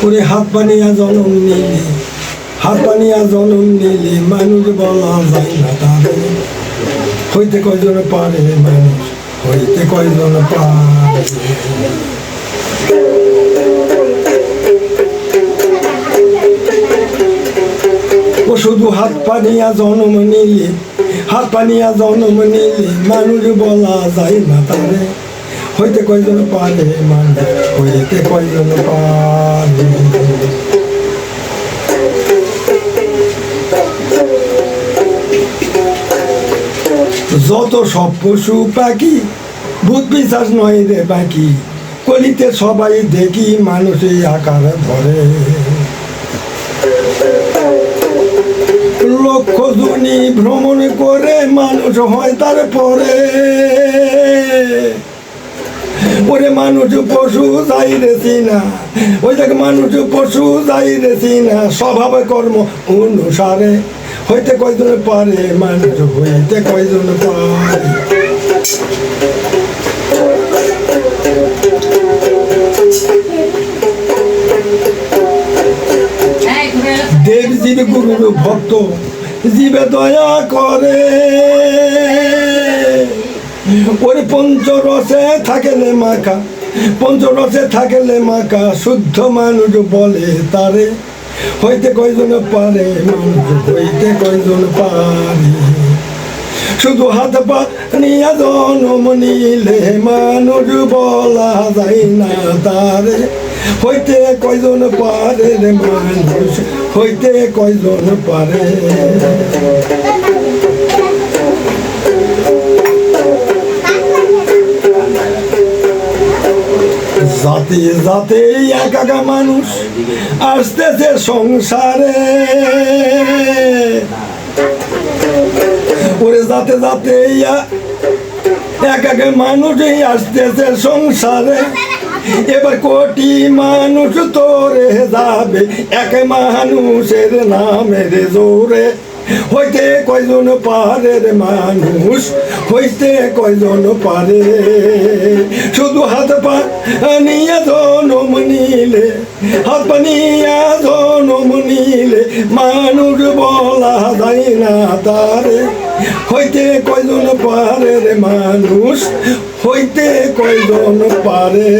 ওরে হাত পানিয়া জনম নিলে, হাত পানিয়া জনম নিলে মানুষ বলা যায় না তারে। হইতে কয়জন পারে মানুষ, হইতে কয়জন পারে। ও শুধু হাত পানিয়া জনম নিলে, হাত পানিয়া জনম নিলে মানুষ বলা যায় না তারে। হইতে কয়জন পারে মানুষ, হইতে কয়জন পারে। যত সব পশু পাখি ভূত পিশাচ নয় রে বাকি, কলিতে সবাই দেখি মানুষে আকার ধরে। লক্ষ জনি ভ্রমণ করে মানুষ হয় তারপরে। ওরে মানুষ পশু যাই রেছি না, ওই দেখ মানুষ পশু যাই রেছি না, স্বভাব কর্ম অনুসারে। হইতে কয়জন পারে মানুষ, হইতে কয়জন পারে। দেব জীব গুরুর ভক্ত জীবে দয়া করে। ওরে পঞ্চরসে থাকেলে মাখা, পঞ্চরসে থাকেলে মাখা শুদ্ধ মানুষ বলে তারে। হইতে কয়জন পারে মানুষ, হইতে কয়জন পারে। শুধু হাত পা নিয়া জনম নিলে মানুষ বলা যায় না তারে। হইতে কয়জন পারে রে মানুষ, হইতে কয়জন পারে। জাতি জাতি একা মানুষ আসতেছে সংসারে। ওরে যাতে যাতে একা মানুষ আসতেছে সংসারে। এবার কোটি মানুষ তোরে যাবে এক মানুষের নামের জোরে। হইতে কয়জন পারে রে মানুষ, হইতে কয়জন পারে। শুধু হাত পা নিয়ে জনম নিলে, হাত পা নিয়ে জনম নিলে মানুষ বলা যায় না তারে। হইতে কয়জন পারে রে মানুষ, হইতে কয়জন পারে।